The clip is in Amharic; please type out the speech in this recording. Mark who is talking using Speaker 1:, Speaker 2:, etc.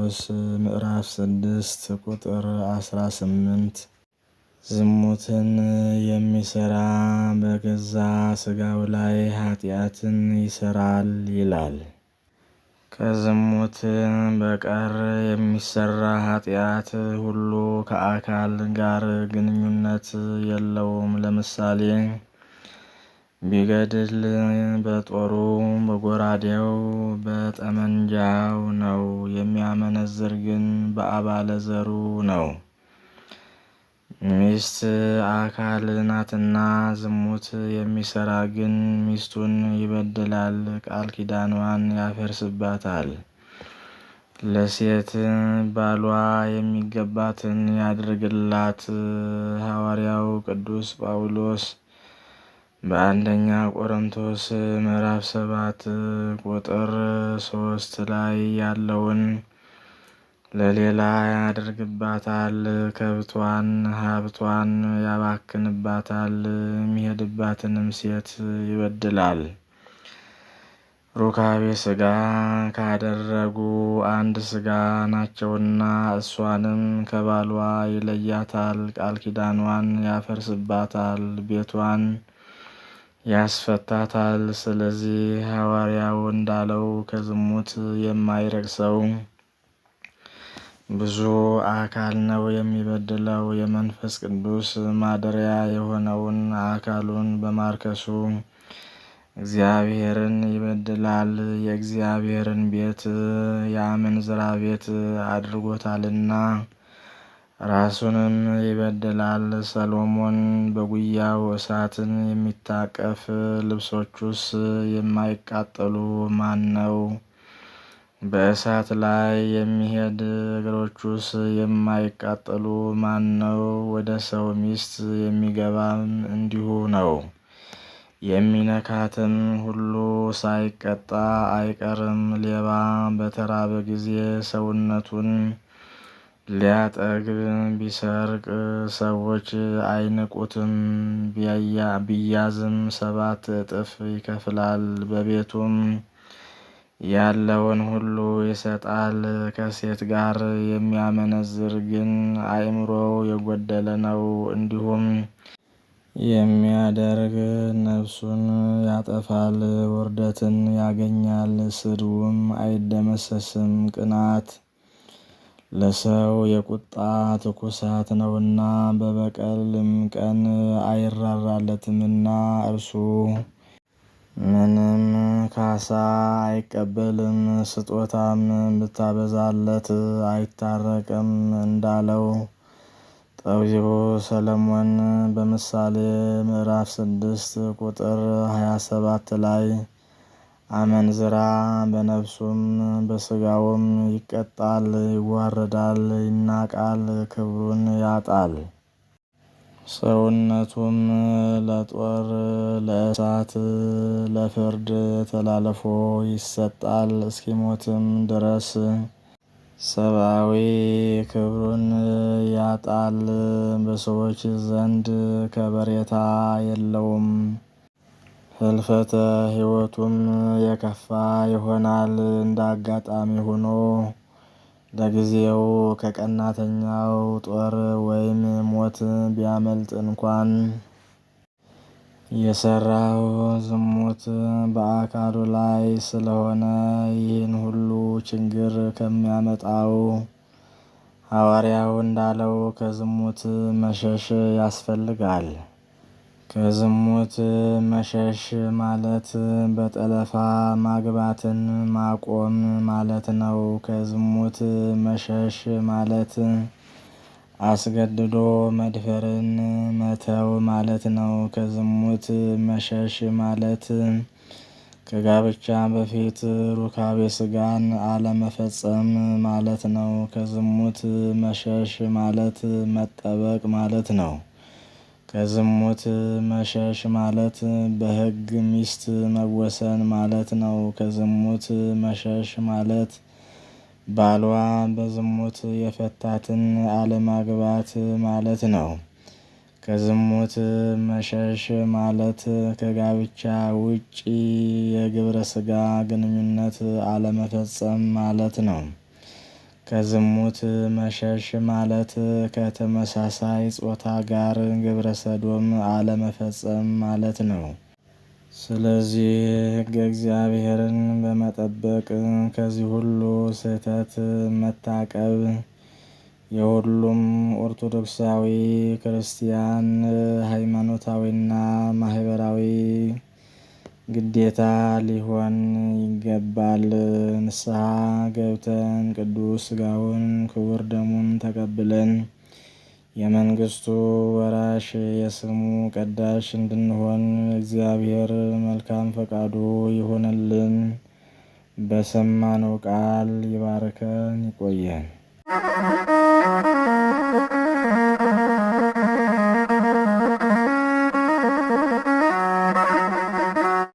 Speaker 1: ጢሞቴዎስ ምዕራፍ 6 ቁጥር 18 ዝሙትን የሚሰራ በገዛ ሥጋው ላይ ኃጢአትን ይሰራል ይላል። ከዝሙት በቀር የሚሰራ ኃጢአት ሁሉ ከአካል ጋር ግንኙነት የለውም። ለምሳሌ ቢገድል በጦሩ፣ በጎራዴው፣ በጠመንጃው ነው። የሚያመነዝር ግን በአባለ ዘሩ ነው። ሚስት አካል ናትና፣ ዝሙት የሚሰራ ግን ሚስቱን ይበድላል፣ ቃል ኪዳኗን ያፈርስባታል። ለሴት ባሏ የሚገባትን ያድርግላት። ሐዋርያው ቅዱስ ጳውሎስ በአንደኛ ቆሮንቶስ ምዕራፍ 7 ቁጥር 3 ላይ ያለውን ለሌላ ያደርግባታል፣ ከብቷን ሀብቷን ያባክንባታል፣ የሚሄድባትንም ሴት ይበድላል። ሩካቤ ሥጋ ካደረጉ አንድ ሥጋ ናቸውና እሷንም ከባሏ ይለያታል፣ ቃል ኪዳኗን ያፈርስባታል፣ ቤቷን ያስፈታታል። ስለዚህ ሐዋርያው እንዳለው ከዝሙት የማይረክሰው ብዙ አካል ነው የሚበድለው። የመንፈስ ቅዱስ ማደሪያ የሆነውን አካሉን በማርከሱ እግዚአብሔርን ይበድላል። የእግዚአብሔርን ቤት የአመንዝራ ቤት አድርጎታልና ራሱንም ይበድላል። ሰሎሞን በጉያው እሳትን የሚታቀፍ ልብሶቹስ የማይቃጠሉ ማን ነው? በእሳት ላይ የሚሄድ እግሮቹስ የማይቃጠሉ ማን ነው? ወደ ሰው ሚስት የሚገባም እንዲሁ ነው። የሚነካትም ሁሉ ሳይቀጣ አይቀርም። ሌባ በተራበ ጊዜ ሰውነቱን ሊያጠግብ ቢሰርቅ ሰዎች አይንቁትም። ቢያዝም 7 እጥፍ ይከፍላል። በቤቱም ያለውን ሁሉ ይሰጣል። ከሴት ጋር የሚያመነዝር ግን አእምሮው የጎደለ ነው። እንዲሁም የሚያደርግ ነፍሱን ያጠፋል፣ ውርደትን ያገኛል፣ ስድቡም አይደመሰስም። ቅናት ለሰው የቁጣ ትኩሳት ነውና በበቀልም ቀን አይራራለትምና እርሱ ምንም ካሳ አይቀበልም። ስጦታም ብታበዛለት አይታረቅም እንዳለው ጠቢቡ ሰለሞን በምሳሌ ምዕራፍ 6 ቁጥር 27 ላይ አመንዝራ በነፍሱም በሥጋውም ይቀጣል፣ ይዋረዳል፣ ይናቃል፣ ክብሩን ያጣል። ሰውነቱም ለጦር፣ ለእሳት፣ ለፍርድ ተላልፎ ይሰጣል። እስኪሞትም ድረስ ሰብአዊ ክብሩን ያጣል። በሰዎች ዘንድ ከበሬታ የለውም። ህልፈተ ሕይወቱም የከፋ ይሆናል። እንደ አጋጣሚ ሆኖ ለጊዜው ከቀናተኛው ጦር ወይም ሞት ቢያመልጥ እንኳን የሰራው ዝሙት በአካሉ ላይ ስለሆነ ይህን ሁሉ ችግር ከሚያመጣው ሐዋርያው እንዳለው ከዝሙት መሸሽ ያስፈልጋል። ከዝሙት መሸሽ ማለት በጠለፋ ማግባትን ማቆም ማለት ነው። ከዝሙት መሸሽ ማለት አስገድዶ መድፈርን መተው ማለት ነው። ከዝሙት መሸሽ ማለት ከጋብቻ በፊት ሩካቤ ሥጋን አለመፈጸም ማለት ነው። ከዝሙት መሸሽ ማለት መጠበቅ ማለት ነው። ከዝሙት መሸሽ ማለት በሕግ ሚስት መወሰን ማለት ነው። ከዝሙት መሸሽ ማለት ባሏ በዝሙት የፈታትን አለማግባት ማለት ነው። ከዝሙት መሸሽ ማለት ከጋብቻ ውጪ የግብረ ሥጋ ግንኙነት አለመፈጸም ማለት ነው። ከዝሙት መሸሽ ማለት ከተመሳሳይ ጾታ ጋር ግብረ ሰዶም አለመፈጸም ማለት ነው። ስለዚህ ሕገ እግዚአብሔርን በመጠበቅ ከዚህ ሁሉ ስህተት መታቀብ የሁሉም ኦርቶዶክሳዊ ክርስቲያን ሃይማኖታዊና ማህበራዊ ግዴታ ሊሆን ይገባል። ንስሐ ገብተን ቅዱስ ሥጋውን ክቡር ደሙን ተቀብለን የመንግስቱ ወራሽ የስሙ ቀዳሽ እንድንሆን እግዚአብሔር መልካም ፈቃዱ ይሆንልን። በሰማነው ቃል ይባርከን፣ ይቆየን።